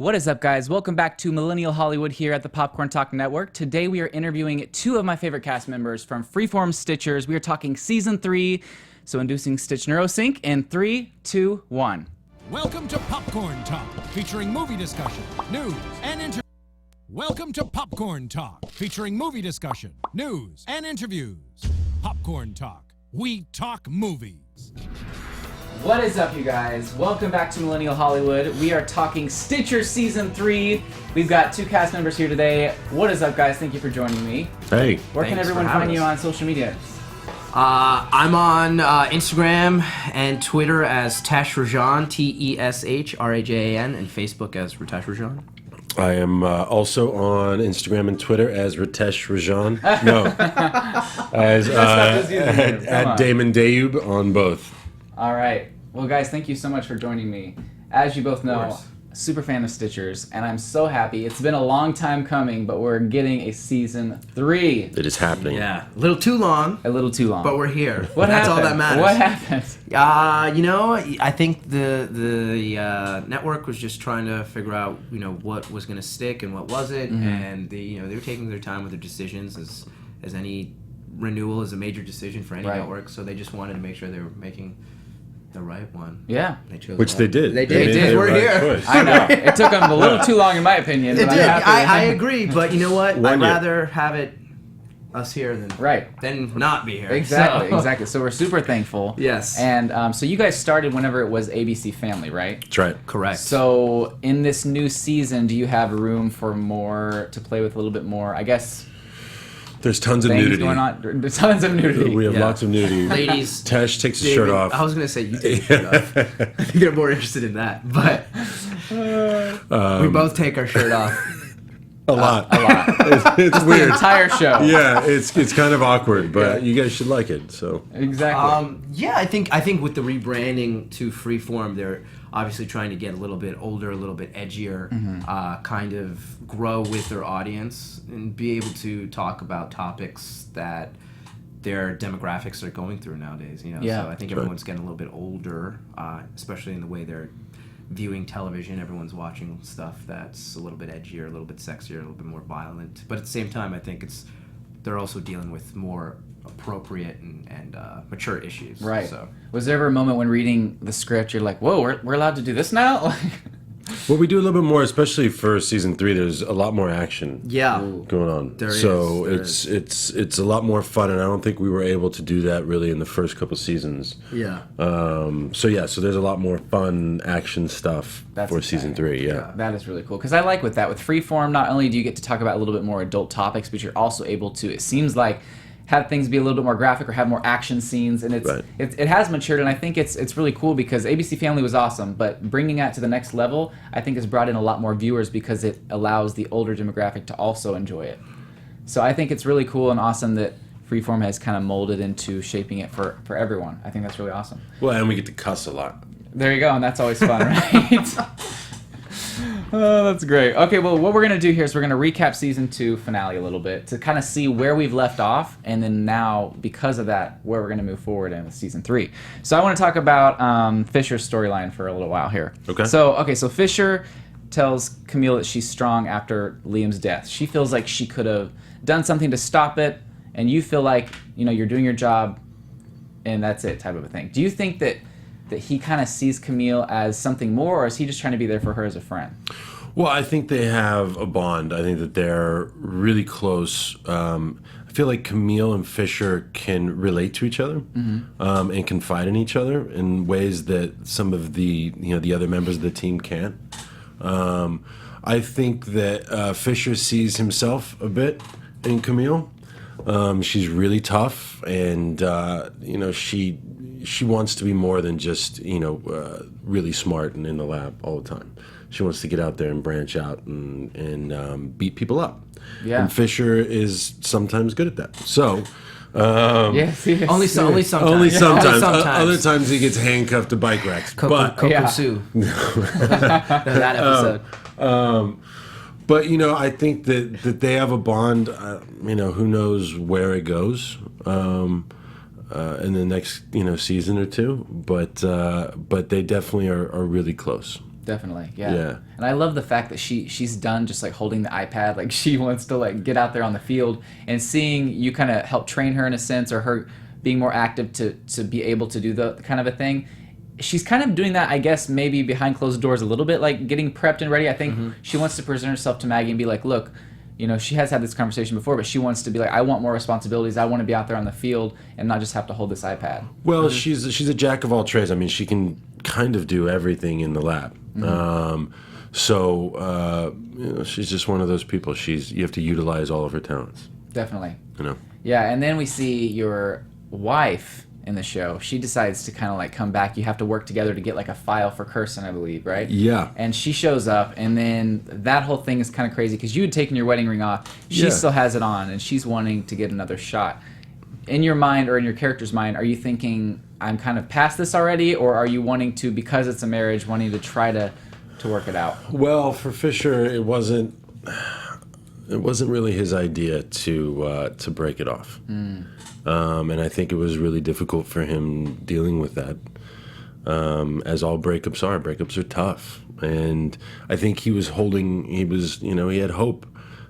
What is up, guys? Welcome back to Millennial Hollywood here at the Popcorn Talk Network. Today we are interviewing two of my favorite cast members from Freeform Stitchers. We are talking Season 3, so inducing Stitch NeuroSync in 3, 2, 1. Welcome to Popcorn Talk, featuring movie discussion, news, and interviews. Welcome to Popcorn Talk, featuring movie discussion, news, and interviews. Popcorn Talk. We talk movies. What is up, you guys? Welcome back to Millennial Hollywood. We are talking Stitcher Season 3. We've got two cast members here today. What is up, guys? Thank you for joining me. Hey. Where can everyone find you on social media? I'm on Instagram and Twitter as Tesh Rajan, T-E-S-H-R-A-J-A-N, and Facebook as Ritesh Rajan. I am also on Instagram and Twitter as Ritesh Rajan. No. As at Damon Dayoub on both. All right. Well, guys, thank you so much for joining me. As you both know, super fan of Stitchers, and I'm so happy. It's been a long time coming, but we're getting a Season 3. It is happening. Yeah, a little too long. A little too long. But we're here. What That's happened? all that matters. What happened? I think the network was just trying to figure out, what was going to stick and what wasn't, and they were taking their time with their decisions, as any renewal is a major decision for any network. So they just wanted to make sure they were making the right one. Yeah. They chose Which they did. They did. We're here. Choice. I know. It took them a little too long, in my opinion. It but did. I'm happy. I agree, but you know what? I'd rather have it us here than not be here. Exactly. So we're super thankful. Yes. And so you guys started whenever it was ABC Family, right? That's right. Correct. So in this new season, do you have room for more to play with, a little bit more, I guess? There's tons of things nudity. going on. There's tons of nudity. We have lots of nudity. Ladies. Tesh takes his shirt off. I was going to say you take your shirt off. I think they're more interested in that. But we both take our shirt off. A lot. It's The weird. entire show. Yeah, it's kind of awkward, but you guys should like it. So Exactly. I think with the rebranding to Freeform, they're obviously trying to get a little bit older, a little bit edgier, kind of grow with their audience and be able to talk about topics that their demographics are going through nowadays. Yeah. So I think everyone's getting a little bit older, especially in the way they're viewing television. Everyone's watching stuff that's a little bit edgier, a little bit sexier, a little bit more violent. But at the same time, I think they're also dealing with more appropriate and mature issues. Right. So. Was there ever a moment when reading the script you're like, whoa, we're allowed to do this now? well, we do a little bit more, especially for Season 3. There's a lot more action going on. It's a lot more fun, and I don't think we were able to do that really in the first couple seasons. Yeah. So there's a lot more fun action stuff for Season 3. Yeah. That is really cool, because I like with Freeform, not only do you get to talk about a little bit more adult topics, but you're also able to, it seems like, have things be a little bit more graphic or have more action scenes, and it has matured, and I think it's really cool because ABC Family was awesome, but bringing that to the next level, I think has brought in a lot more viewers because it allows the older demographic to also enjoy it. So I think it's really cool and awesome that Freeform has kind of molded into shaping it for everyone. I think that's really awesome. Well, and we get to cuss a lot. There you go, and that's always fun, right? Oh, that's great. Okay, well, what we're going to do here is we're going to recap Season 2 finale a little bit to kind of see where we've left off, and then now, because of that, where we're going to move forward in Season 3. So I want to talk about Fisher's storyline for a little while here. Okay. So Fisher tells Camille that she's strong after Liam's death. She feels like she could have done something to stop it, and you feel like, you're doing your job, and that's it, type of a thing. Do you think that he kind of sees Camille as something more, or is he just trying to be there for her as a friend? Well, I think they have a bond. I think that they're really close. I feel like Camille and Fisher can relate to each other and confide in each other in ways that some of the other members of the team can't. I think that Fisher sees himself a bit in Camille. She's really tough, and she wants to be more than just really smart and in the lab all the time. She wants to get out there and branch out and beat people up. Yeah. And Fisher is sometimes good at that. So. Yes. Only sometimes. Only sometimes. Other times he gets handcuffed to bike racks. Coco Sue. That episode. But I think that they have a bond. Who knows where it goes in the next season or two. But they definitely are really close. Definitely, yeah. Yeah. And I love the fact that she's done just like holding the iPad, like she wants to like get out there on the field, and seeing you kind of help train her in a sense, or her being more active to be able to do the kind of a thing. She's kind of doing that, I guess, maybe behind closed doors a little bit, like getting prepped and ready. I think she wants to present herself to Maggie and be like, look, you know, she has had this conversation before, but she wants to be like, I want more responsibilities. I want to be out there on the field and not just have to hold this iPad. Well, she's a jack of all trades. I mean, she can kind of do everything in the lab. You know, she's just one of those people. You have to utilize all of her talents. Definitely. You know. Yeah, and then we see your wife in the show. She decides to kind of like come back. You have to work together to get like a file for Kirsten, I believe, right? Yeah. And she shows up, and then that whole thing is kind of crazy because you had taken your wedding ring off. She still has it on, and she's wanting to get another shot. In your mind, or in your character's mind, are you thinking, I'm kind of past this already, or are you wanting to, because it's a marriage, wanting to try to work it out? Well, for Fisher, it wasn't really his idea to break it off. And I think it was really difficult for him dealing with that. As all breakups are tough. And I think he had hope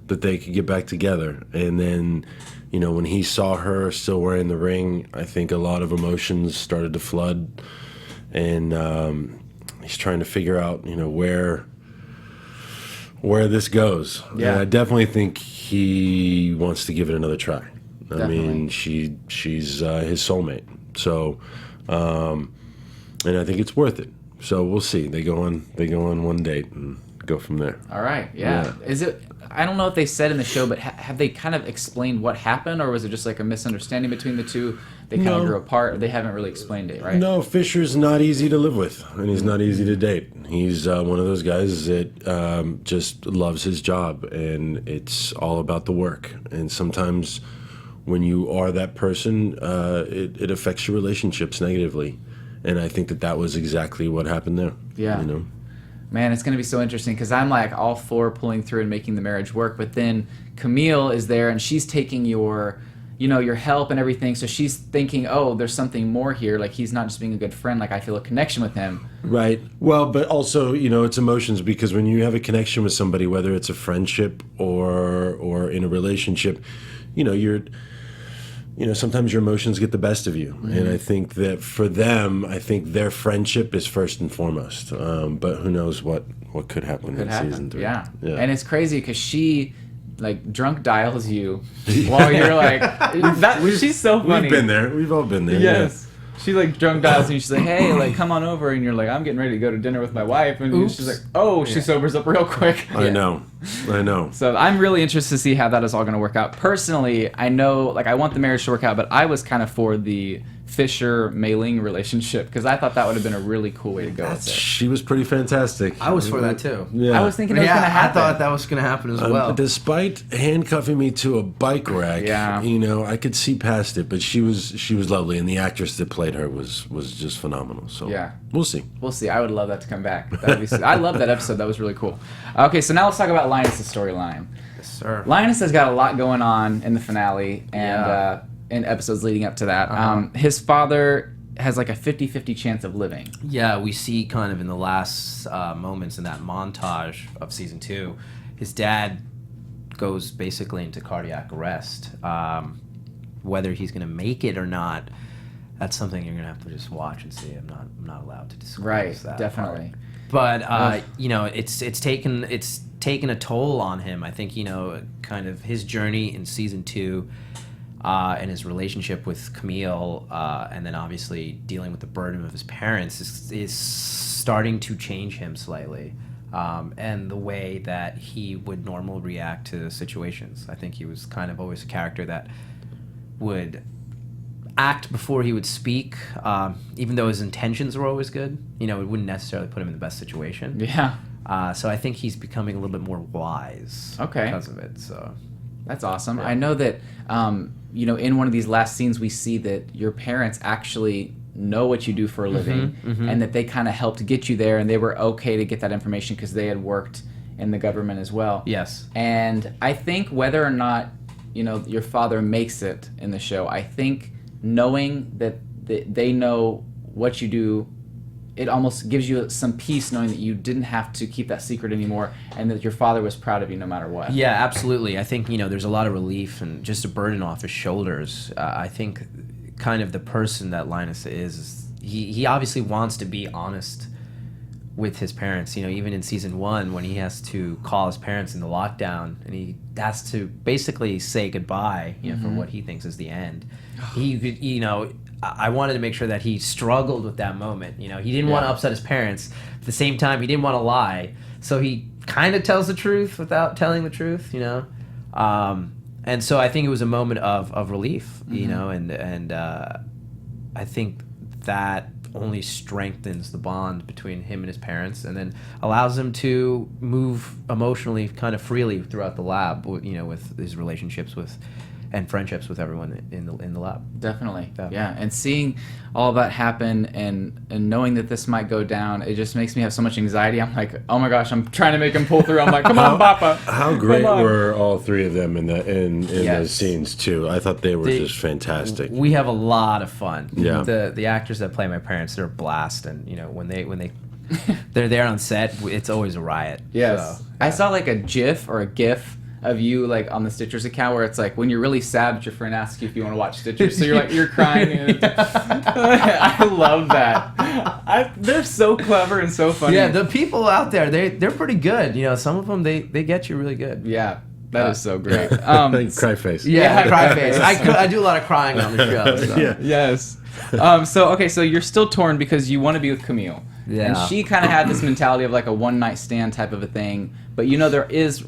that they could get back together. And then, you know, when he saw her still wearing the ring, I think a lot of emotions started to flood. And he's trying to figure out, you know, where this goes. Yeah. And I definitely think he wants to give it another try. Definitely. I mean, she's his soulmate. So, and I think it's worth it. So we'll see. They go on one date and go from there. All right, yeah. Is it? I don't know if they said in the show, but have they kind of explained what happened, or was it just like a misunderstanding between the two? They kind of grew apart. They haven't really explained it, right? No, Fisher's not easy to live with, and he's not easy to date. He's one of those guys that just loves his job, and it's all about the work. And sometimes when you are that person, it affects your relationships negatively. And I think that was exactly what happened there. Yeah. You know? Man, it's going to be so interesting because I'm like all for pulling through and making the marriage work. But then Camille is there and she's taking your help and everything. So she's thinking, oh, there's something more here. Like he's not just being a good friend. Like I feel a connection with him. Right. Well, but also, you know, it's emotions, because when you have a connection with somebody, whether it's a friendship or in a relationship, sometimes your emotions get the best of you. And I think that for them, I think their friendship is first and foremost. But who knows what could happen in season 3. Yeah. And it's crazy because she like drunk dials you while you're like, she's so funny. We've been there. We've all been there. Yes. Yeah. She like drunk dials you and she's like, hey, like come on over, and you're like, I'm getting ready to go to dinner with my wife, and she's like, oh, she sobers up real quick. I know. So I'm really interested to see how that is all going to work out. Personally, I know, like, I want the marriage to work out, but I was kind of for the Fisher-Mei Ling relationship because I thought that would have been a really cool way to go with it. She was pretty fantastic. I was for that too. Yeah. I was thinking it was going to happen. I thought that was going to happen as well. Despite handcuffing me to a bike rack, I could see past it, but she was lovely, and the actress that played her was just phenomenal. So we'll see. We'll see. I would love that to come back. I love that episode. That was really cool. Okay, so now let's talk about Linus' storyline. Yes, sir. Linus has got a lot going on in the finale and in episodes leading up to that. His father has like a 50-50 chance of living. Yeah, we see kind of in the last moments in that montage of season 2, his dad goes basically into cardiac arrest. Whether he's going to make it or not, that's something you're going to have to just watch and see. I'm not allowed to disclose that. Right, definitely. Part. But it's taken a toll on him. I think kind of his journey in season 2. And his relationship with Camille, and then obviously dealing with the burden of his parents is starting to change him slightly, and the way that he would normally react to situations. I think he was kind of always a character that would act before he would speak, even though his intentions were always good. It wouldn't necessarily put him in the best situation. Yeah. So I think he's becoming a little bit more wise because of it. So that's awesome. Yeah. I know that in one of these last scenes we see that your parents actually know what you do for a living, and that they kind of helped get you there, and they were okay to get that information because they had worked in the government as well. Yes. And I think whether or not your father makes it in the show, I think knowing that they know what you do it almost gives you some peace knowing that you didn't have to keep that secret anymore, and that your father was proud of you no matter what. Yeah, absolutely. I think, there's a lot of relief and just a burden off his shoulders. I think kind of the person that Linus is he obviously wants to be honest with his parents. Even in season 1 when he has to call his parents in the lockdown and he has to basically say goodbye, for what he thinks is the end. I wanted to make sure that he struggled with that moment. He didn't want to upset his parents. At the same time, he didn't want to lie. So he kind of tells the truth without telling the truth, And so I think it was a moment of relief, and I think that only strengthens the bond between him and his parents, and then allows him to move emotionally kind of freely throughout the lab, with his relationships and friendships with everyone in the lab. Definitely. Yeah. And seeing all of that happen and knowing that this might go down, it just makes me have so much anxiety. I'm like, oh my gosh, I'm trying to make him pull through. I'm like, come on, Papa. How great were all three of them in those scenes too? I thought they were just fantastic. We have a lot of fun. Yeah. The actors that play my parents, they're a blast, and when they're there on set, it's always a riot. Yes. So, I saw like a GIF or a GIF of you like on the Stitchers account where it's like when you're really sad but your friend asks you if you want to watch Stitchers, so you're crying. And I love that. They're so clever and so funny. Yeah, the people out there, they're pretty good. Some of them they get you really good. Yeah, that is so great. Cry face. Yeah, cry face. I do a lot of crying on the show. So. Yeah. Yes. So you're still torn because you want to be with Camille. Yeah. And she kind of had this mentality of like a one-night stand type of a thing, but there is,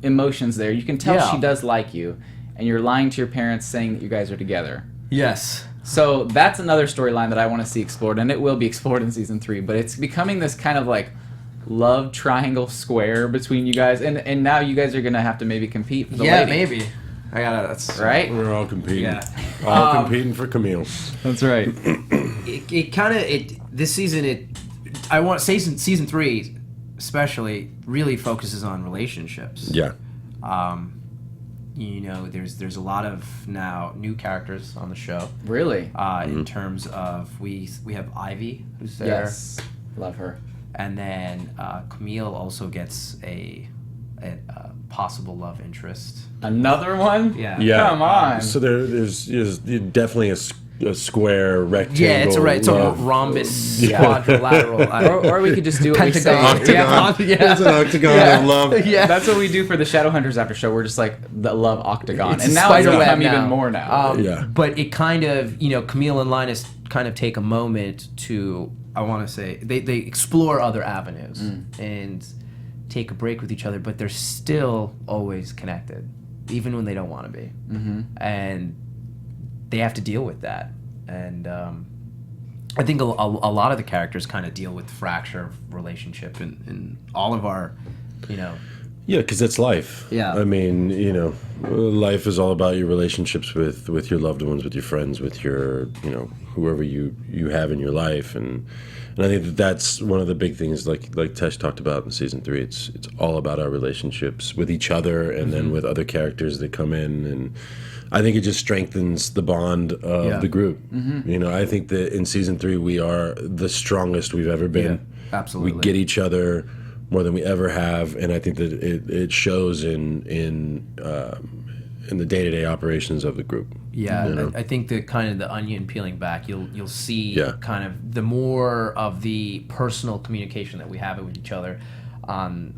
emotions there. You can tell she does like you, and you're lying to your parents saying that you guys are together. Yes. So that's another storyline that I want to see explored, and it will be explored in season 3, but it's becoming this kind of like love triangle square between you guys, and now you guys are going to have to maybe compete for the lady. Maybe. That's right. We're all competing. Yeah. All competing for Camille. That's right. This season, I want to say season 3 especially really focuses on relationships. Yeah. There's a lot of now new characters on the show. Really? In terms of we have Ivy who's there. Yes. Love her. And then Camille also gets a possible love interest. Another one? Yeah. Come on. So there's definitely a square rectangle. Yeah, it's a rhombus, quadrilateral, or we could just do what Pentagon. we say. Yeah. It's an octagon of love. Yeah. That's what we do for the Shadowhunters after show. We're just like the love octagon, It's and a now it's spider web become even now. more now. Yeah. But it kind of, Camille and Linus kind of take a moment to, I want to say, they explore other avenues and take a break with each other, but they're still always connected, even when they don't want to be. Mm-hmm. And they have to deal with that. And I think a lot of the characters kind of deal with fracture of relationship in all of our, Yeah, because it's life. Yeah. I mean, life is all about your relationships with your loved ones, with your friends, with your, whoever you have in your life. And I think that's one of the big things, like Tesh talked about in season 3. It's all about our relationships with each other and then with other characters that come in. And I think it just strengthens the bond of the group. Mm-hmm. I think that in season 3 we are the strongest we've ever been. Yeah, absolutely. We get each other more than we ever have, and I think that it shows in the day-to-day operations of the group. Yeah, I think the kind of the onion peeling back, you'll see kind of the more of the personal communication that we have with each other on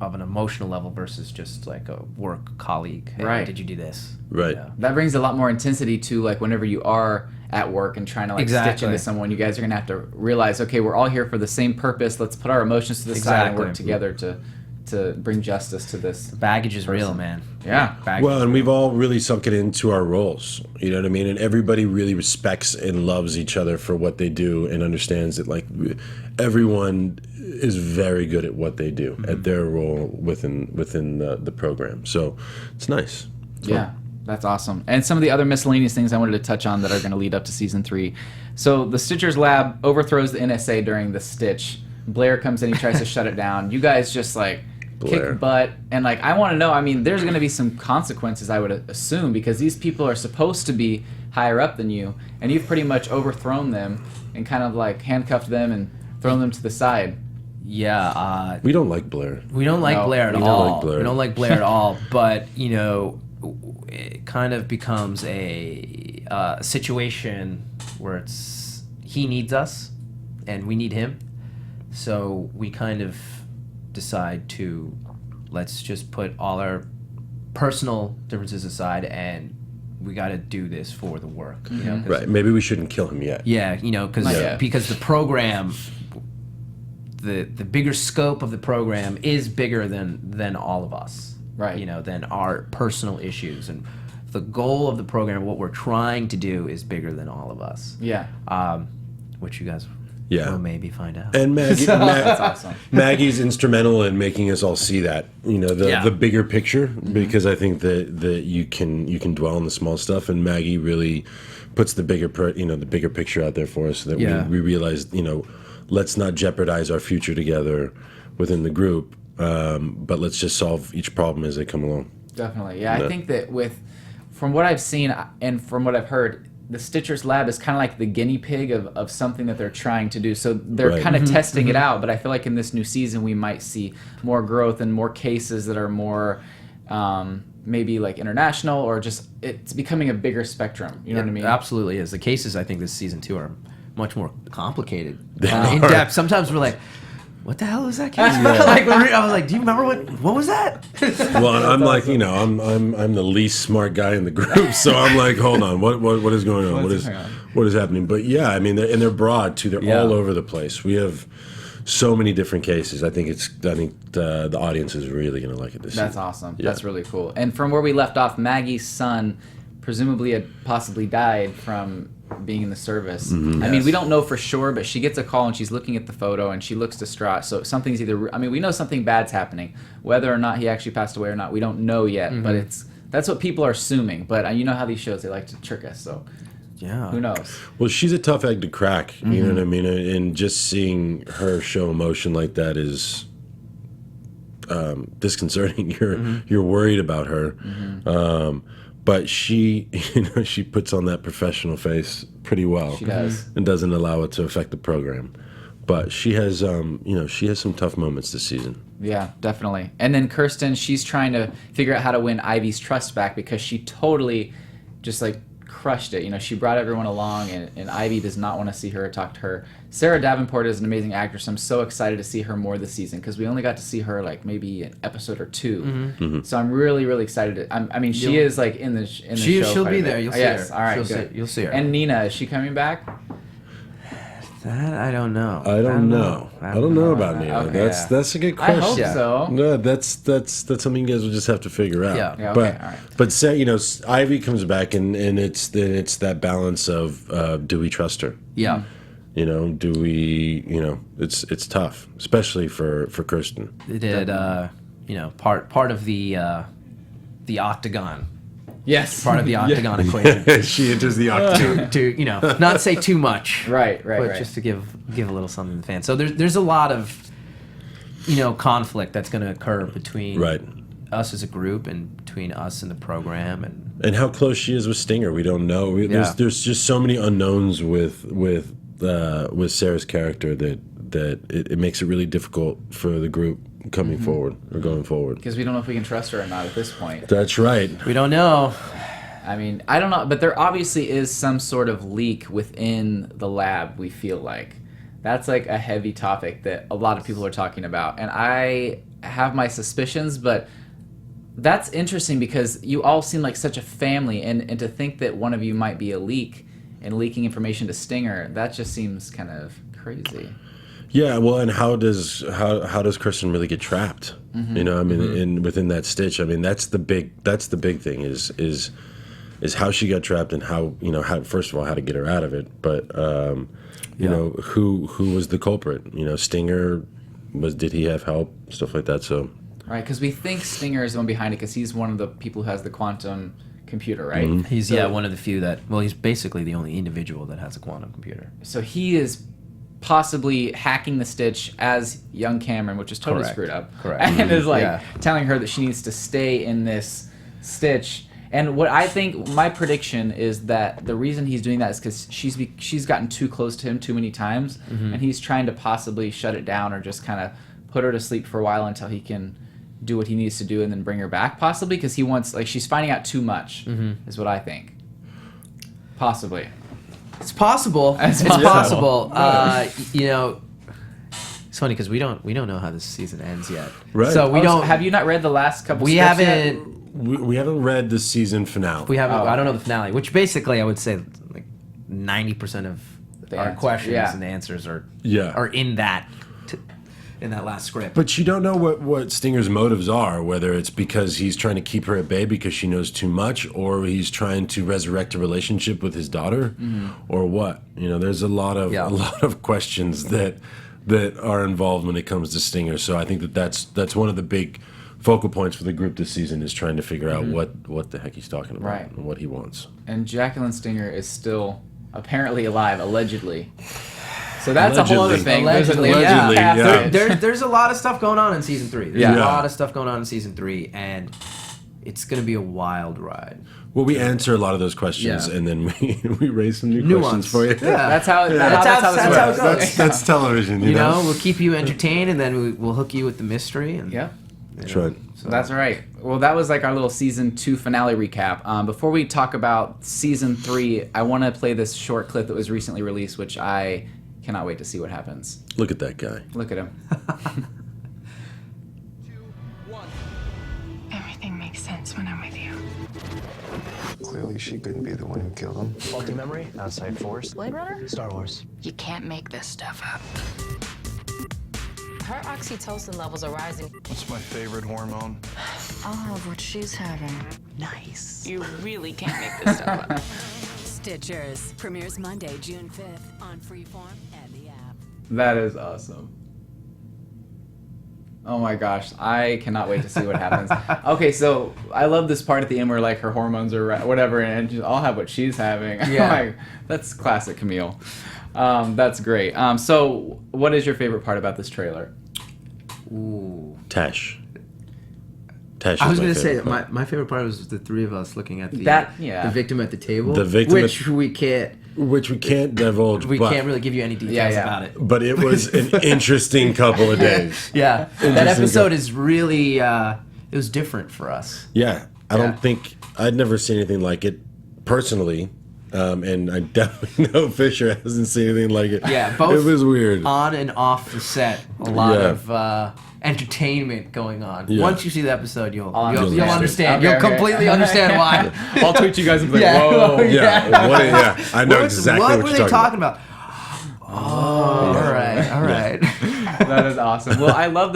of an emotional level versus just like a work colleague. Hey, right. Did you do this? Right. That brings a lot more intensity to like whenever you are at work and trying to like stitch into someone, you guys are gonna have to realize, okay, we're all here for the same purpose. Let's put our emotions to the side and work together to bring justice to this. Baggage is real, man. Yeah. Well, and we've all really sunk it into our roles. You know what I mean? And everybody really respects and loves each other for what they do and understands that like everyone is very good at what they do, at their role within the program. So it's nice. Yeah. That's awesome. And some of the other miscellaneous things I wanted to touch on that are going to lead up to season 3. So the Stitchers lab overthrows the NSA during the stitch. Blair comes in, he tries to shut it down. You guys just like kick butt. And like I want to know, I mean, there's going to be some consequences, I would assume, because these people are supposed to be higher up than you, and you've pretty much overthrown them and kind of like handcuffed them and thrown them to the side. Yeah. We don't like Blair. We don't like Blair at all. We don't like Blair at all. But, you know, it kind of becomes a situation where he needs us and we need him. So we kind of decide to let's just put all our personal differences aside and we got to do this for the work. You know? Right. Maybe we shouldn't kill him yet. Yeah, you know, because the program, the bigger scope of the program is bigger than all of us. Right. You know, than our personal issues. And the goal of the program, what we're trying to do, is bigger than all of us. Yeah. Which you guys Yeah. will maybe find out. And Maggie, That's awesome. Maggie's instrumental in making us all see that, you know, the bigger picture, because I think that you can dwell on the small stuff, and Maggie really puts the bigger picture out there for us, so that we realize, you know, let's not jeopardize our future together within the group, but let's just solve each problem as they come along. Definitely. Yeah, I think that from what I've seen and from what I've heard, the Stitcher's Lab is kind of like the guinea pig of something that they're trying to do. So they're kind of testing it out, but I feel like in this new season we might see more growth and more cases that are more maybe like international, or just it's becoming a bigger spectrum. You know what I mean? Absolutely is. The cases, I think, this season 2 are much more complicated. In depth. Sometimes we're like, what the hell is that case about? Like, I was like, do you remember what was that? Well, I'm like, you know, I'm the least smart guy in the group, so I'm like, hold on, what is going on? What is happening? But yeah, I mean, they're broad too. They're all over the place. We have so many different cases. I think the audience is really gonna like it this season. That's awesome. Yeah. That's really cool. And from where we left off, Maggie's son presumably had possibly died from being in the service. I mean, we don't know for sure, but she gets a call and she's looking at the photo and she looks distraught. So something's either, I mean, we know something bad's happening. Whether or not he actually passed away or not, we don't know yet. But that's what people are assuming. But you know how these shows, they like to trick us. So who knows? Well, she's a tough egg to crack. You know what I mean? And just seeing her show emotion like that is disconcerting. You're worried about her. But she, you know, she puts on that professional face pretty well. She does. And doesn't allow it to affect the program. But she has, you know, she has some tough moments this season. Yeah, definitely. And then Kirsten, she's trying to figure out how to win Ivy's trust back, because she totally just like crushed it. You know, she brought everyone along, and Ivy does not want to see her or talk to her. Sarah Davenport is an amazing actress. I'm so excited to see her more this season, because we only got to see her like maybe an episode or two. So I'm really, really excited. I mean, she is like in the show. She'll be there. You'll see her. Yes, all right, good. You'll see her. And Nina, is she coming back? That I don't know. I don't know about Nina. Okay, that's a good question. I hope so. No, that's something you guys will just have to figure out. Yeah, okay, all right. But say, you know, Ivy comes back, and it's that balance of do we trust her? Yeah. You know, do we? You know, it's tough, especially for Kirsten. They did, you know, part of the octagon. Yes. Part of the octagon equation. She enters the octagon. to you know, not say too much. Right. But just to give a little something to the fans. So there's a lot of, you know, conflict that's going to occur between us as a group and between us and the program, and how close she is with Stinger, we don't know. There's just so many unknowns with Sarah's character that it makes it really difficult for the group coming forward or going forward. Because we don't know if we can trust her or not at this point. That's right. We don't know. I mean, I don't know, but there obviously is some sort of leak within the lab, we feel like. That's like a heavy topic that a lot of people are talking about. And I have my suspicions, but that's interesting because you all seem like such a family, and to think that one of you might be a leak and leaking information to Stinger, that just seems kind of crazy. Yeah, well, and how does Kirsten really get trapped? You know, I mean, within that stitch. I mean, that's the big thing is how she got trapped, and how, you know, how, first of all, how to get her out of it, but you know, who was the culprit? You know, Stinger did he have help, stuff like that? So right, because we think Stinger is the one behind it, because he's one of the people who has the quantum computer, right? He's one of the few that, well, he's basically the only individual that has a quantum computer. So he is possibly hacking the Stitch as young Cameron, which is totally screwed up. Correct. And is like telling her that she needs to stay in this Stitch. And what I think, my prediction is that the reason he's doing that is because she's gotten too close to him too many times, and he's trying to possibly shut it down or just kind of put her to sleep for a while until he can do what he needs to do and then bring her back, possibly because he wants, like, she's finding out too much, is what I think. Possibly. It's possible. It's possible. You know, it's funny because we don't know how this season ends yet. Right. So we don't. Have you not read the last couple? We scripts haven't. Yet? We haven't read the season finale. We haven't. Oh. I don't know the finale, which basically I would say like 90% of The our answers, questions yeah. and answers are Yeah. in that last script. But you don't know what Stinger's motives are, whether it's because he's trying to keep her at bay because she knows too much, or he's trying to resurrect a relationship with his daughter, or what. You know, there's a lot of questions that are involved when it comes to Stinger. So I think that's one of the big focal points for the group this season, is trying to figure out what the heck he's talking about and what he wants. And Jacqueline Stinger is still apparently alive, allegedly. So that's a whole other thing. Allegedly, Allegedly, yeah. There's a lot of stuff going on in season 3. There's Yeah. a lot of stuff going on in season 3, and it's going to be a wild ride. Well, we answer a lot of those questions, Yeah. and then we raise some new Nuance. questions for you. Yeah. That's how this how it works. goes. That's television, You know, we'll keep you entertained, and then we'll hook you with the mystery. And, Yeah. That's right. So That's right. Well, that was like our little season 2 finale recap. Before we talk about season 3, I want to play this short clip that was recently released, which I cannot wait to see what happens. Look at that guy. Look at him. Everything makes sense when I'm with you. Clearly, she couldn't be the one who killed him. Faulty memory, outside force, Blade Runner? Star Wars. You can't make this stuff up. Her oxytocin levels are rising. What's my favorite hormone? I'll have what she's having. Nice. You really can't make this stuff up. Stitchers premieres Monday, June 5th on Freeform and the app. That is awesome. Oh my gosh, I cannot wait to see what happens. Okay, so I love this part at the end where like her hormones are whatever, and I'll have what she's having. Yeah. That's classic Camille. That's great. So what is your favorite part about this trailer? Ooh. Tash. I was going to say that my favorite part was the three of us looking at the Yeah. the victim at the table, The victim which we can't divulge. we but, can't really give you any details Yeah. about it. But it was an interesting couple of days. Yeah, that episode is really it was different for us. Yeah, I don't think I'd never seen anything like it personally, and I definitely know Fisher hasn't seen anything like it. Yeah, both it was weird. On and off the set, a lot Yeah. of entertainment going on. Yeah. Once you see the episode, you'll understand. understand. Okay, You'll okay. completely understand why. I'll tweet you guys and be like, Yeah. whoa. Yeah, I know What exactly what what were you're they talking talking about? Oh, all right. That is awesome. Well, I love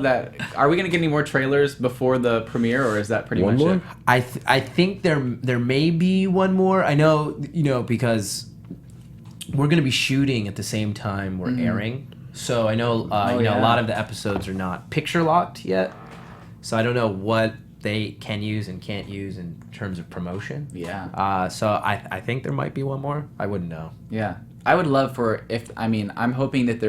that. Are we going to get any more trailers before the premiere, or is that pretty One much more? it? I think there may be one more. I know, because we're going to be shooting at the same time we're airing. So I know a lot of the episodes are not picture locked yet. So I don't know what they can use and can't use in terms of promotion. Yeah. So I think there might be one more. I wouldn't know. Yeah. I would love I'm hoping that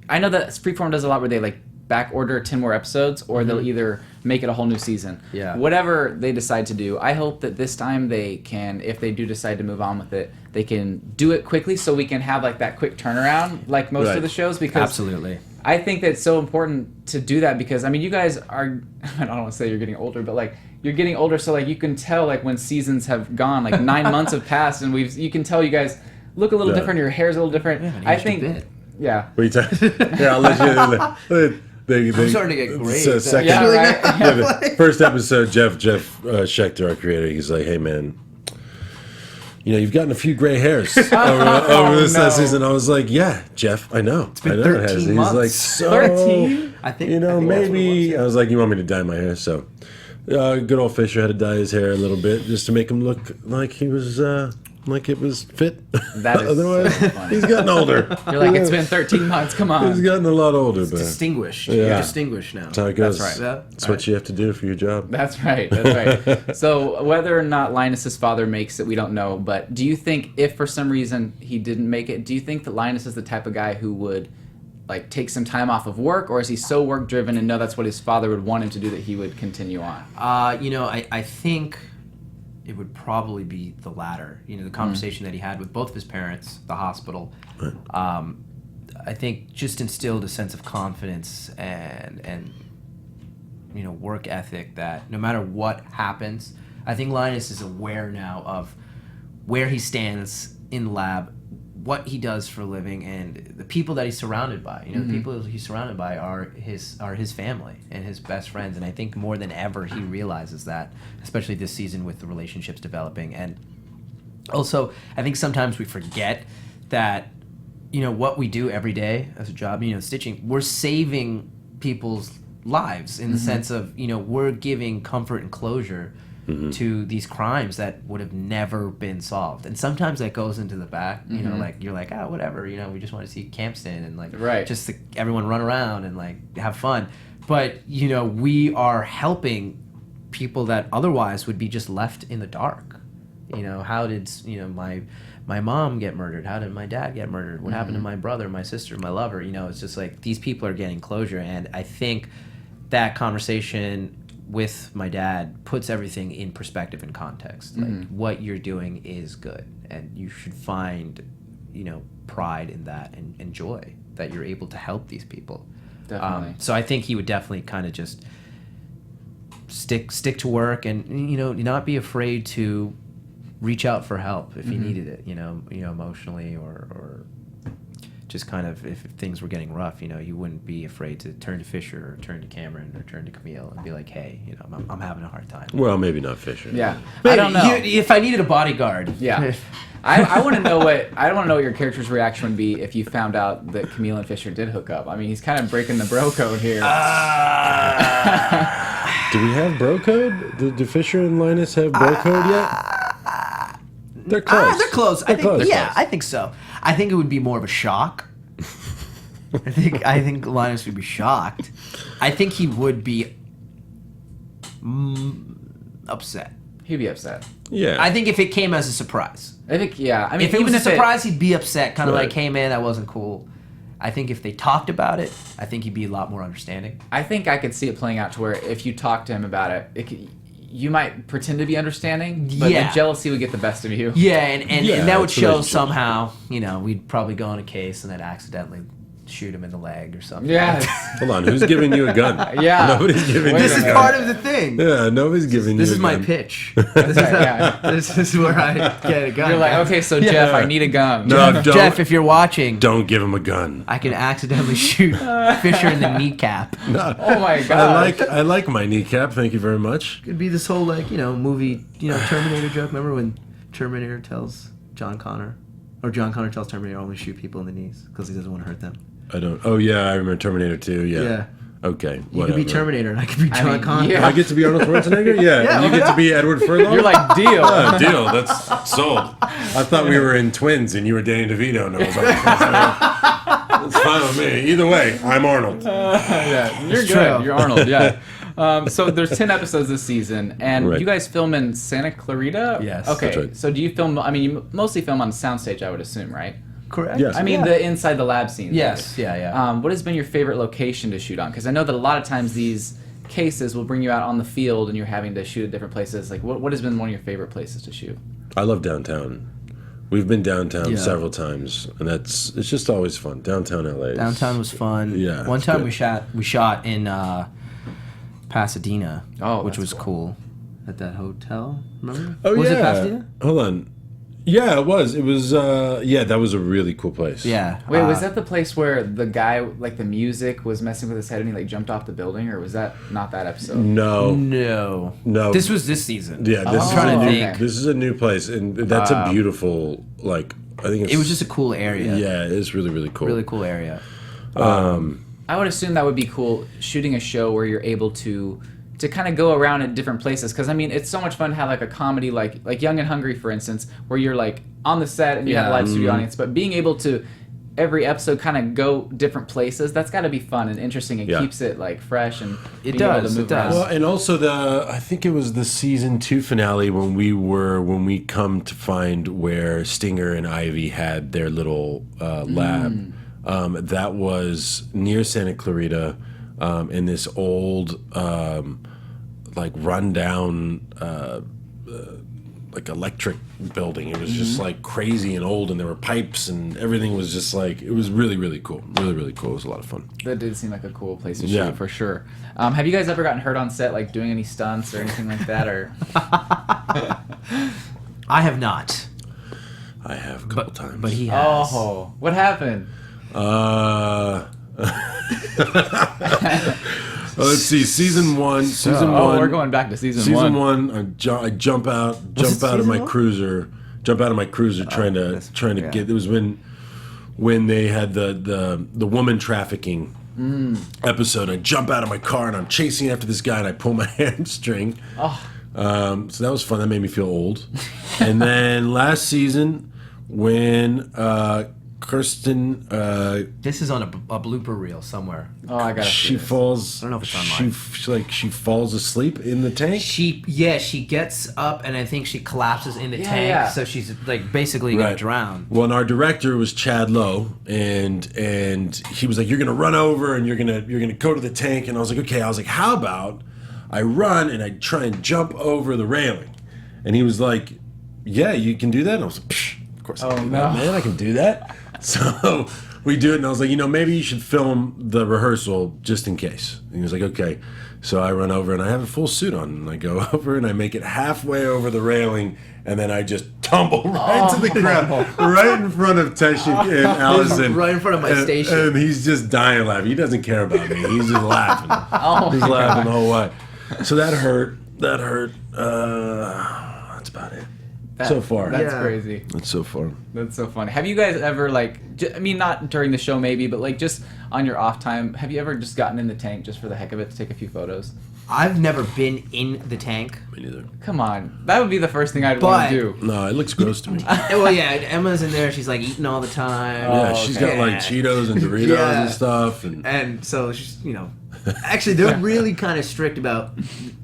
I know that Freeform does a lot where they like back order 10 more episodes, or they'll either make it a whole new season. Yeah. Whatever they decide to do, I hope that this time they can, if they do decide to move on with it, they can do it quickly so we can have like that quick turnaround like most Right. of the shows, because Absolutely. I think that it's so important to do that, because I mean you guys are, I don't want to say you're getting older, but like you're getting older, so like you can tell like when seasons have gone, like 9 months have passed, and you can tell you guys look a little Yeah. different, your hair's a little different. I think yeah. What are you talking? Here, I'll let you. I'm starting to get great. So second, Yeah, right. yeah, the first episode, Jeff Schechter, our creator, he's like, "Hey man, you've gotten a few gray hairs over this last season." I was like, "Yeah, Jeff, I know. It's been I know 13 it has." months. He's like, "So 13? I think that's maybe." what it was. I was like, "You want me to dye my hair?" So, good old Fisher had to dye his hair a little bit just to make him look like he was. Like it was fit. That is Otherwise, so funny. he's gotten older. You're like, it's been 13 months, come He's on. gotten a lot older, man. Distinguished. Yeah. You're distinguished now. That's how it goes. That's right. That's what you have to do for your job. That's right. So whether or not Linus's father makes it, we don't know. But do you think, if for some reason he didn't make it, do you think that Linus is the type of guy who would like take some time off of work, or is he so work driven and know that's what his father would want him to do that he would continue on? I think it would probably be the latter. You know, the conversation that he had with both of his parents, the hospital, I think just instilled a sense of confidence and you know, work ethic that no matter what happens, I think Linus is aware now of where he stands in the lab, what he does for a living, and the people that he's surrounded by. You know, the people he's surrounded by are his family and his best friends. And I think more than ever he realizes that, especially this season with the relationships developing. And also, I think sometimes we forget that, you know, what we do every day as a job, you know, stitching, we're saving people's lives in the sense of, you know, we're giving comfort and closure to these crimes that would have never been solved. And sometimes that goes into the back, you know, like you're like, oh, whatever, you know, we just want to see Campston and like just everyone run around and like have fun. But, you know, we are helping people that otherwise would be just left in the dark. You know, how did, you know, my mom get murdered? How did my dad get murdered? What happened to my brother, my sister, my lover? You know, it's just like these people are getting closure. And I think that conversation with my dad puts everything in perspective and context. Like, what you're doing is good, and you should find, you know, pride in that and joy that you're able to help these people. Definitely. So I think he would definitely kind of just stick to work and, you know, not be afraid to reach out for help if he needed it, you know, emotionally or just kind of if things were getting rough, you know, you wouldn't be afraid to turn to Fisher or turn to Cameron or turn to Camille and be like, hey, you know, I'm having a hard time. Well, maybe not Fisher. Yeah. Maybe. I don't know. If I needed a bodyguard. Yeah. I want to know what your character's reaction would be if you found out that Camille and Fisher did hook up. I mean, he's kind of breaking the bro code here. Do we have bro code? Do Fisher and Linus have bro code yet? They're close. They're close. They're close. Yeah, I think so. I think it would be more of a shock. I think Linus would be shocked. I think he would be upset. He'd be upset. Yeah. I think if it came as a surprise. I think, yeah. I mean, If it was a surprise, he'd be upset, kind of like, hey, man, that wasn't cool. I think if they talked about it, I think he'd be a lot more understanding. I think I could see it playing out to where if you talk to him about it, you might pretend to be understanding, but the jealousy would get the best of you. Yeah, and that would it's show relationship. somehow, you know, we'd probably go on a case and then accidentally shoot him in the leg or something. Yeah. Hold on, who's giving you a gun? Yeah. Nobody's giving you This a is gun. part of the thing. Yeah, nobody's giving This you is a my gun. pitch. Yeah. This is where I get a gun. You're like, okay, so Jeff, I need a gun. No, don't. Jeff, if you're watching, Don't give him a gun. I can accidentally shoot Fisher in the kneecap. Oh my god. I like my kneecap. Thank you very much. Could be this whole, like, you know, movie, you know, Terminator joke. Remember when Terminator tells John Connor, or John Connor tells Terminator only shoot people in the knees because he doesn't want to hurt them. I don't. Oh yeah, I remember Terminator 2. Yeah. Yeah. Okay. You Whatever. could be Terminator and I could be John mean, Connor. yeah. I get to be Arnold Schwarzenegger. Yeah. Yeah, And you why get to be Edward Furlong. You're like, deal. Yeah, deal. That's sold. I thought we were in Twins and you were Danny DeVito and I was like, it's fine with me. Either way, I'm Arnold. Yeah, you're It's good. true. You're Arnold, yeah. So there's 10 episodes this season, and Right. you guys film in Santa Clarita? Yes. Okay, That's right. so do you film, I mean, you mostly film on soundstage, I would assume, right? Correct? Yes. I mean, the inside the lab scenes. Yes, yeah. What has been your favorite location to shoot on? Because I know that a lot of times these cases will bring you out on the field and you're having to shoot at different places. Like, what has been one of your favorite places to shoot? I love downtown. We've been downtown Yeah. several times, and it's just always fun. Downtown LA. is- Downtown was fun. Yeah, One it's time good. we shot in Pasadena, which that's was cool. At that hotel, remember? Oh was yeah. it Pasadena? Hold on. Yeah, it was. It was. Yeah, that was a really cool place. Yeah. Wait, was that the place where the guy, like the music was messing with his head and he like jumped off the building, or was that not that episode? No. No. This was this season. Yeah, this Oh, is trying a to new. think. This is a new place, and that's a beautiful. Like, I think it's. It was just a cool area. Yeah, it's really really cool. Really cool area. I would assume that would be cool, shooting a show where you're able to kind of go around in different places, because I mean it's so much fun to have like a comedy like Young and Hungry, for instance, where you're like on the set and you have a live studio audience, but being able to every episode kind of go different places, that's got to be fun and interesting. It keeps it like fresh and It being able does, to move it does. around. Well, and also I think it was the season 2 finale when we come to find where Stinger and Ivy had their little lab. That was near Santa Clarita, in this old like rundown like electric building. It was just like crazy and old, and there were pipes, and everything was just like, it was really, really cool. Really, really cool. It was a lot of fun. That did seem like a cool place to Yeah. shoot for sure. Have you guys ever gotten hurt on set, like doing any stunts or anything like that, or? I have not. I have a couple times. But he has. Oh, what happened? Let's see. Season one. Oh, we're going back to season Season one. one. I jump out of my cruiser. Jump out of my cruiser, trying to get. It was when they had the woman trafficking episode. I jump out of my car and I'm chasing after this guy and I pull my hamstring. Oh. So that was fun. That made me feel old. And then last season, when Kirsten, This is on a blooper reel somewhere. Oh, I gotta. she falls. I don't know if it's online. She falls asleep in the tank. She gets up and I think she collapses in the tank, yeah. so she's like basically gonna Right. drown. Well, and our director was Chad Lowe, and he was like, "You're gonna run over and you're gonna go to the tank." And I was like, "Okay." I was like, "How about I run and I try and jump over the railing?" And he was like, "Yeah, you can do that." And I was like, Psh, "Of course I can do that, man. I can do that." So we do it, and I was like, maybe you should film the rehearsal just in case. And he was like, "Okay." So I run over and I have a full suit on, and I go over and I make it halfway over the railing, and then I just tumble right to the ground, right in front of Tesh and Allison, Right in front of my station. And he's just dying laughing. He doesn't care about me. He's just laughing. He's laughing the whole way. So that hurt. That's about it. So far. That's Yeah. crazy. That's so far. That's so funny. Have you guys ever I mean, not during the show maybe, but like just on your off time, have you ever just gotten in the tank just for the heck of it to take a few photos? I've never been in the tank. Me neither. Come on, that would be the first thing I'd want to do. No, it looks gross to me. Well, yeah, Emma's in there. She's like eating all the time. Yeah, she's got like Cheetos and Doritos Yeah. and stuff. And so she's, actually they're really kind of strict about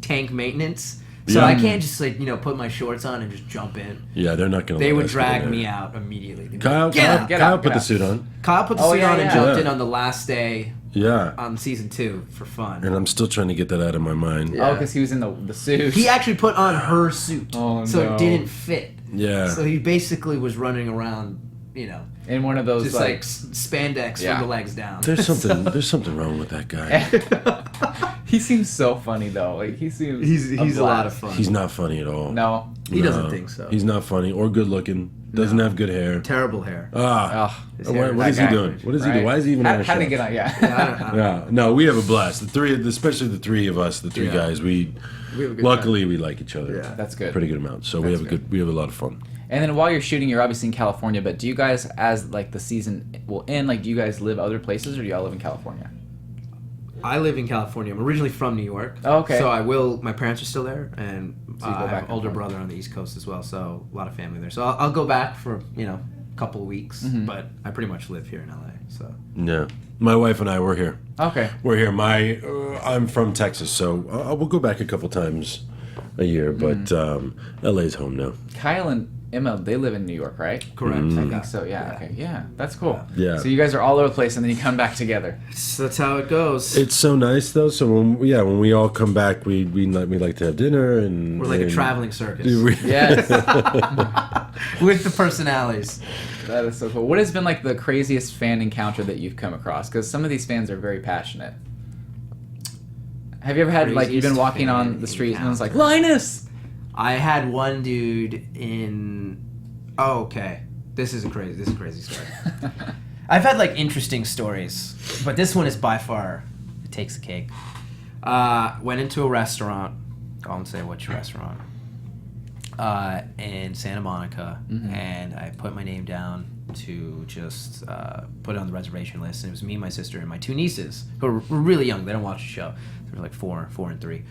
tank maintenance. So Yeah. I can't just put my shorts on and just jump in. Yeah, they're not going to. They would drag me out immediately. They'd be Kyle, like, "Get out." Kyle put the suit on. Kyle put the Oh, suit yeah, on and yeah. jumped Yeah. in on the last day Yeah. on season 2 for fun. And I'm still trying to get that out of my mind. Oh, because he was in the suit. He actually put on her suit, Oh, so no. it didn't fit. Yeah. So he basically was running around, in one of those just like spandex Yeah. from the legs down. There's something wrong with that guy. He seems so funny though. Like he seems. He's a lot of fun. He's not funny at all. No. He doesn't think so. He's not funny or good looking. Doesn't have good hair. Terrible hair. His hair- What that is he guy, doing? What is he right? doing? Why is he even on a How did show? he get on? Yeah. I don't Yeah, no, we have a blast. Especially the three of us, the three Yeah. guys. We have a good luckily we like each other. Yeah. That's good. Pretty good amount. So we have a lot of fun. And then while you're shooting, you're obviously in California. But do you guys, as like the season will end, like do you guys live other places or do y'all live in California? I live in California. I'm originally from New York. Oh, okay. So my parents are still there, and So you go I back have and an older forth. brother on the East Coast as well. So a lot of family there. So I'll go back for a couple of weeks, Mm-hmm. but I pretty much live here in LA. So Yeah, my wife and I were here. Okay. We're here. I'm from Texas, so we'll go back a couple times a year. But LA's home now. Kyle and Emma, they live in New York, right? correct. I think so. Yeah. Okay. Yeah. That's cool. Yeah. So you guys are all over the place, and then you come back together. So that's how it goes. It's so nice though. So when we all come back, we like to have dinner and We're like a and- traveling circus Yes. with the personalities. That is so cool. What has been like the craziest fan encounter that you've come across? Because some of these fans are very passionate. Have you ever had like you've been Craziest walking on fan the street and it's like encounter. Linus? I had one dude in. Oh, okay. This is a crazy story. I've had like interesting stories, but this one is by far it takes the cake. Went into a restaurant. I won't say which restaurant. In Santa Monica, and I put my name down to just put it on the reservation list. And it was me, my sister, and my 2 nieces who were really young. They don't watch the show. They were like 4 and 3.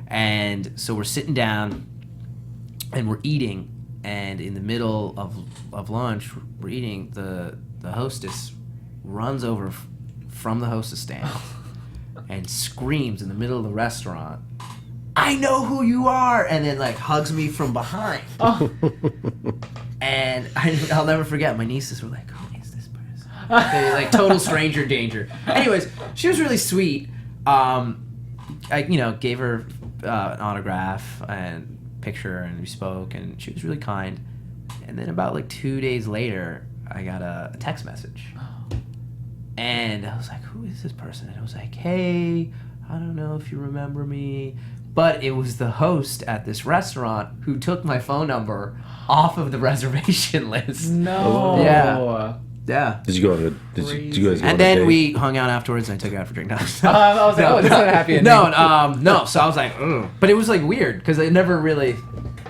And so we're sitting down, and we're eating. And in the middle of lunch, we're eating. The hostess runs over from the hostess stand and screams in the middle of the restaurant, "I know who you are!" and then like hugs me from behind. And I'll never forget. My nieces were like, "Who is this person?" They're like total stranger danger. Anyways, she was really sweet. I gave her an autograph, and picture and we spoke, and she was really kind. And then about like 2 days later, I got a text message. And I was like, who is this person? And it was like, hey, I don't know if you remember me. But it was the host at this restaurant who took my phone number off of the reservation list. No. Yeah. Yeah. Did you go on a? Did you guys go on And a then date? we hung out afterwards, and I took her out for a drink. No. I was like, oh, this is a happy ending. No. So I was like, ugh. But it was like weird because I never really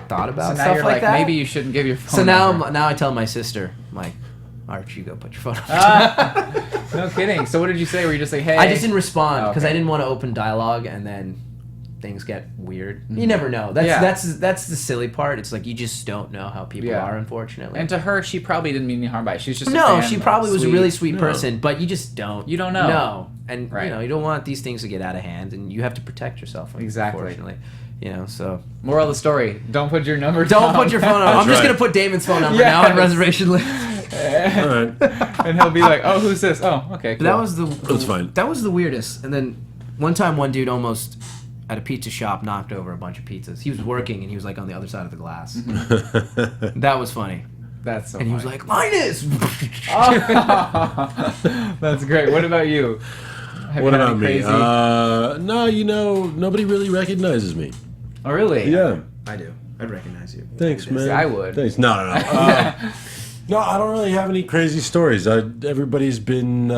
thought about So now stuff you're like that. maybe you shouldn't give your phone So now, number. now I tell my sister, I'm like, Arch, you go put your phone up. No kidding. So what did you say? Were you just like, hey? I just didn't respond because Okay. I didn't want to open dialogue and then things get weird. You never know. That's the silly part. It's like you just don't know how people Yeah. are, unfortunately. And to her, she probably didn't mean any harm by it. She's just a no, fan, she probably was a sweet. really sweet No. person, but you just don't. You don't know. No, and Right. you don't want these things to get out of hand, and you have to protect yourself. Exactly. Unfortunately, so Moral of the story: don't put your number. don't down. put your phone on. I'm That's just right. gonna put Damon's phone number Yes. now on reservation list. All right. And he'll be like, oh, who's this? Oh, okay. Cool. That was the That's fine. That was the weirdest. And then one time, one dude almost at a pizza shop knocked over a bunch of pizzas. He was working and he was like on the other side of the glass. That was funny. That's so. And he was funny. like, Linus! That's great. What about you? Have What you had about any me? crazy? No, nobody really recognizes me. Oh, really? Yeah. I do. I'd recognize you. Thanks, man. I would. Thanks. No. No, I don't really have any crazy stories. Everybody's been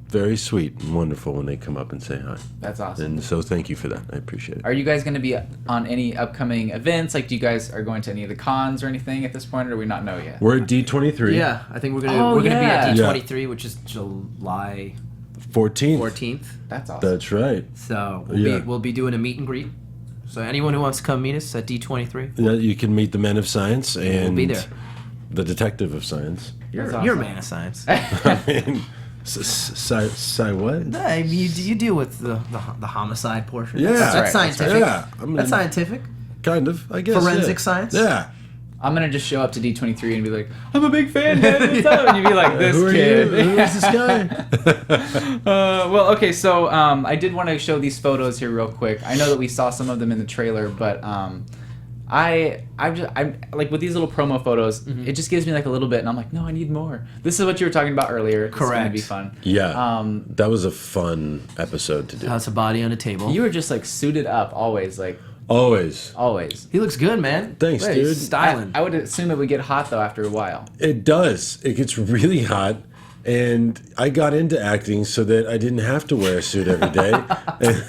very sweet and wonderful when they come up and say hi. That's awesome. And so thank you for that. I appreciate it. Are you guys going to be on any upcoming events? Like, do you guys are going to any of the cons or anything at this point, or do we not know yet? We're at D23. Yeah, I think we're gonna Oh, we're gonna yeah. be at D23, which is July 14th. 14th. That's awesome. That's right. So Yeah. we'll be doing a meet and greet. So anyone who wants to come meet us at D23, Yeah, you can meet the men of science and be there. the detective of science. you're That's you're a awesome. man of science. I mean, what? No, you deal with the homicide portion. Yeah. that's That's right, scientific. Yeah, I mean, That's scientific. kind of, I guess. Forensic yeah. science? Yeah. I'm going to just show up to D23 and be like, I'm a big fan, man. What's up? And you'd be like, this Who are kid. you? Who is this guy? Well, okay, so I did want to show these photos here real quick. I know that we saw some of them in the trailer, but I'm like with these little promo photos, it just gives me like a little bit, and I'm like, no, I need more. This is what you were talking about earlier. It's Correct. gonna be fun. Yeah. That was a fun episode to do. That's a body on a table. You were just like suited up always, like Always. always. He looks good, man. Thanks, Wait, dude. he's styling. I would assume it would get hot though after a while. It does. It gets really hot. And I got into acting so that I didn't have to wear a suit every day.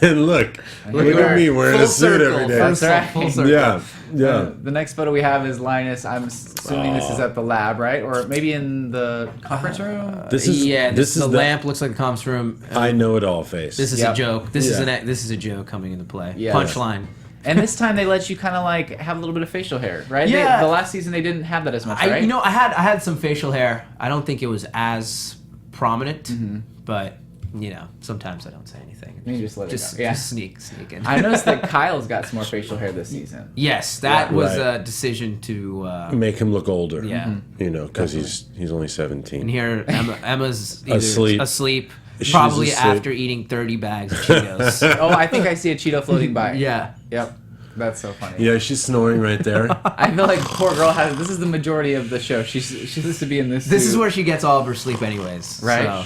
And look at me wearing a suit every day. That's right. Full circle. Yeah, yeah. The next photo we have is Linus. I'm assuming this is at the lab, right? Or maybe in the conference room? This is this is the the lamp looks like a comms room. I know it all face. This is Yep. a joke. This Yeah. is a joke coming into play. Yeah. Punchline. And this time they let you kind of like have a little bit of facial hair, right? Yeah. The last season they didn't have that as much, right? I had some facial hair. I don't think it was as prominent, but sometimes I don't say anything. You just let it Just go. Yeah. just sneak in. I noticed that Kyle's got some more facial hair this season. Yes, that was Right. a decision to. Make him look older. Yeah. Because he's only 17. And here Emma's either Asleep. She's probably asleep. after eating 30 bags of Cheetos. Oh, I think I see a Cheeto floating by. Yeah. Yep. That's so funny. Yeah, she's snoring right there. I feel like poor girl has. This is the majority of the show. She's supposed to be in this. This is suit. where she gets all of her sleep, anyways. Right. So.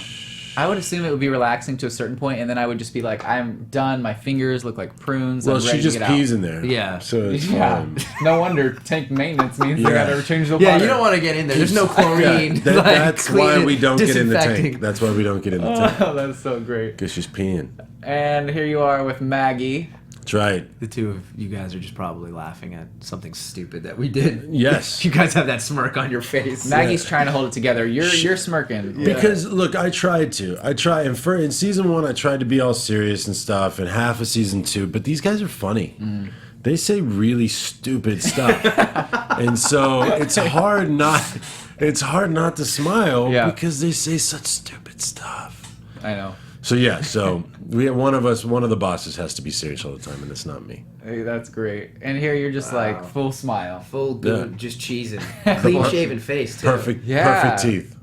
I would assume it would be relaxing to a certain point, and then I would just be like, I'm done. My fingers look like prunes. Well, I'm she ready just to get pees out. in there. Yeah. So it's Yeah. fine. No wonder tank maintenance means they Yeah. gotta change the Yeah, water. you don't want to get in there. There's no chlorine. Yeah, like, that's why clean- we don't get in the disinfecting. tank. That's why we don't get in the tank. Oh, that's so great. Because she's peeing. And here you are with Maggie. That's right. The two of you guys are just probably laughing at something stupid that we did. Yes. You guys have that smirk on your face. Maggie's trying to hold it together. You're smirking. Because look, I tried to. And in season 1, I tried to be all serious and stuff, and half of season 2. But these guys are funny. They say really stupid stuff, and so it's hard not to smile because they say such stupid stuff. I know. So yeah, we have one of the bosses has to be serious all the time, and it's not me. Hey, that's great. And here you're just like full smile. Full good, Yeah. just cheesing. Clean shaven face, too. Perfect teeth.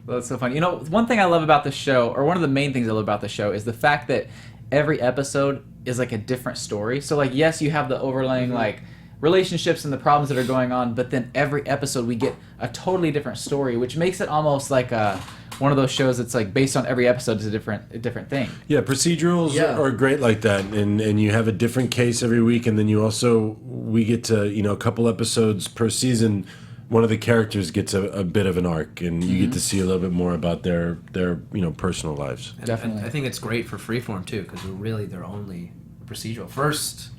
That's so funny. You know, one thing I love about the show, or one of the main things I love about the show, is the fact that every episode is like a different story. So like, yes, you have the overlaying like relationships and the problems that are going on, but then every episode we get a totally different story, which makes it almost like one of those shows that's like based on every episode is a different thing. Yeah, procedurals are great like that, and you have a different case every week, and then we get to, a couple episodes per season. One of the characters gets a bit of an arc, and you get to see a little bit more about their personal lives. Definitely. I think it's great for Freeform too, because we're really their only procedural. First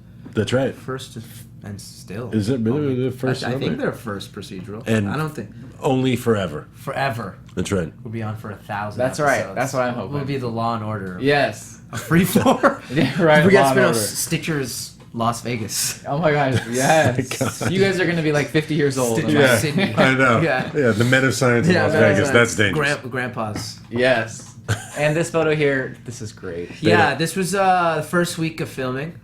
and still. Is it really the first? I think they're first procedural. And I don't think only forever. Forever. That's right. We'll be on for 1,000. That's episodes. right. That's what I'm hoping. We'll be the Law and Order. Yes. Of Freeform. Yeah, right. We got Law and spin-off Order. Stitcher's Las Vegas. Oh my gosh, yes. God. You guys are going to be like 50 years old. Stitcher. Yeah, Sydney. I know. Yeah. The men of science in Las Vegas. That's dangerous. Grandpa's. Yes. And this photo here, this is great. Yeah, this was the first week of filming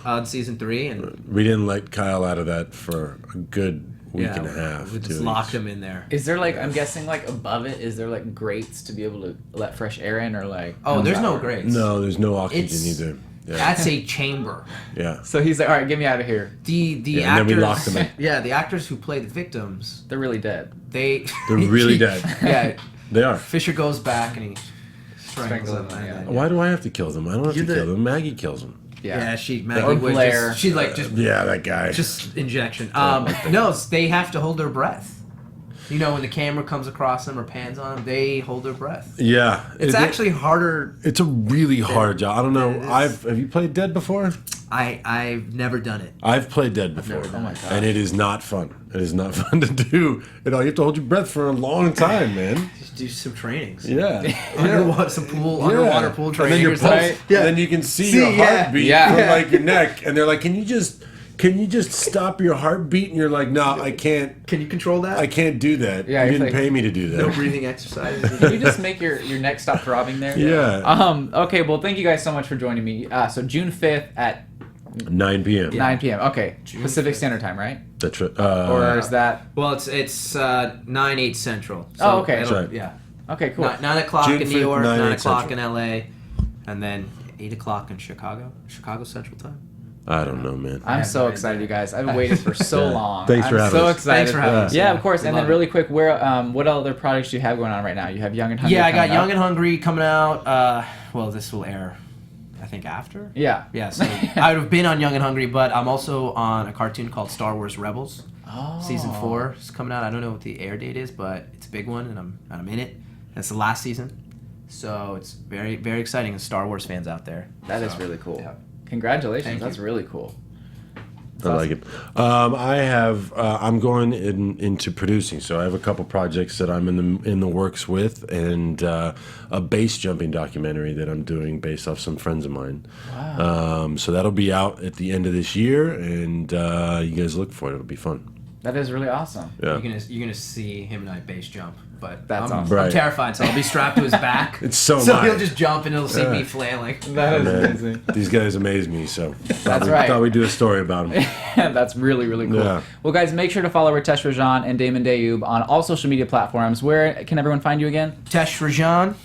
on season 3, and We didn't let Kyle out of that for a good week and a half. we 2 just weeks. locked him in there. Is there like, I'm guessing like above it, is there like grates to be able to let fresh air in or like? Oh, there's no shower? grates. No, there's no oxygen It's- either. Yeah. That's a chamber. Yeah. So he's like, all right, get me out of here. The Yeah, and actors, then we locked them in. Yeah, the actors who play the victims, They're really dead. they're really dead. Yeah, They are. Fisher goes back and he strangles Strangles them. them, and yeah. then- Why do I have to kill them? I don't have You're to the- kill them. Maggie kills them. Yeah, Or Maggie was Blair. just, she's like just Yeah, that guy. just injection. No, they have to hold their breath. When the camera comes across them or pans on them, they hold their breath. Yeah. It's actually harder. It's a really hard job. I don't know. it is. Have you played Dead before? I've never done it. I've played Dead before. never done it. Oh my and it is not fun. It is not fun to do at all. You have to hold your breath for a long time, man. Just do some trainings. Yeah. Underwater pool And training. then your or something. pulse, and then you can see your yeah. heartbeat Yeah. from like your neck, and they're like, "Can you just stop your heartbeat?" And you're like, "No, I can't. Can you control that? I can't do that. Yeah, you you're didn't like- pay me to do that." No breathing exercises. Can you just make your neck stop throbbing there? Yeah. Okay, well, thank you guys so much for joining me. So June 5th at 9 p.m. 9 p.m. Okay, June Pacific 5th. Standard Time, right? That's right. Or is that? Well, it's 9/8 Central. Oh, okay. it'll- That's right. Yeah. Okay, cool. 9 o'clock June in New 5th, York, 9 9/8 o'clock Central. in LA, and then 8 o'clock in Chicago. Chicago Central Time. I don't know, man. I'm have so no excited, idea. you guys. I've waited for so Yeah. long. Thanks for I'm having so us. excited. Thanks for having us. Yeah, of course. We And then love really quick, what other products do you have going on right now? You have Young and Hungry. Yeah, I got coming up. Young and Hungry coming out. Well, this will air, I think, after. Yeah. Yeah, so I would have been on Young and Hungry, but I'm also on a cartoon called Star Wars Rebels. Oh. Season 4 is coming out. I don't know what the air date is, but it's a big one, and I'm in it. And it's the last season, so it's very, very exciting. And Star Wars fans out there. That is So, really cool. yeah. Congratulations. Thank That's you. really cool. I like it. I'm going into producing, so I have a couple projects that I'm in the works with, and a base jumping documentary that I'm doing based off some friends of mine. Wow. So that'll be out at the end of this year, and you guys look for it. It'll be fun. That is really awesome. Yeah. You're gonna see him and I base jump, but That's I'm, awesome. Right. I'm terrified, so I'll be strapped to his back. It's so so am I. he'll just jump and he'll see Yeah. me flailing. That is Man, amazing. these guys amaze me, so That's right. thought we'd do a story about them. That's really, really cool. Yeah. Well, guys, make sure to follow Ritesh Rajan and Damon Dayoub on all social media platforms. Where can everyone find you again? Tesh Rajan.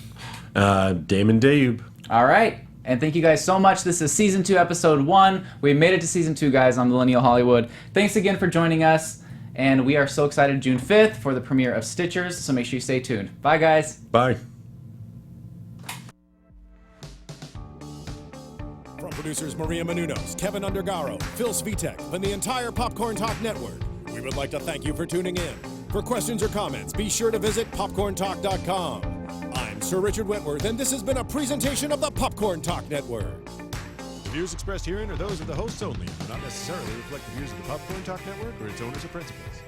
Damon Dayoub. All right. And thank you guys so much. This is Season 2, Episode 1. We made it to Season 2, guys, on Millennial Hollywood. Thanks again for joining us. And we are so excited June 5th for the premiere of Stitchers, so make sure you stay tuned. Bye, guys. Bye. From producers Maria Menounos, Kevin Undergaro, Phil Svitek, and the entire Popcorn Talk Network, we would like to thank you for tuning in. For questions or comments, be sure to visit popcorntalk.com. I'm Sir Richard Wentworth, and this has been a presentation of the Popcorn Talk Network. The views expressed herein are those of the hosts only and do not necessarily reflect the views of the Popcorn Talk Network or its owners or principals.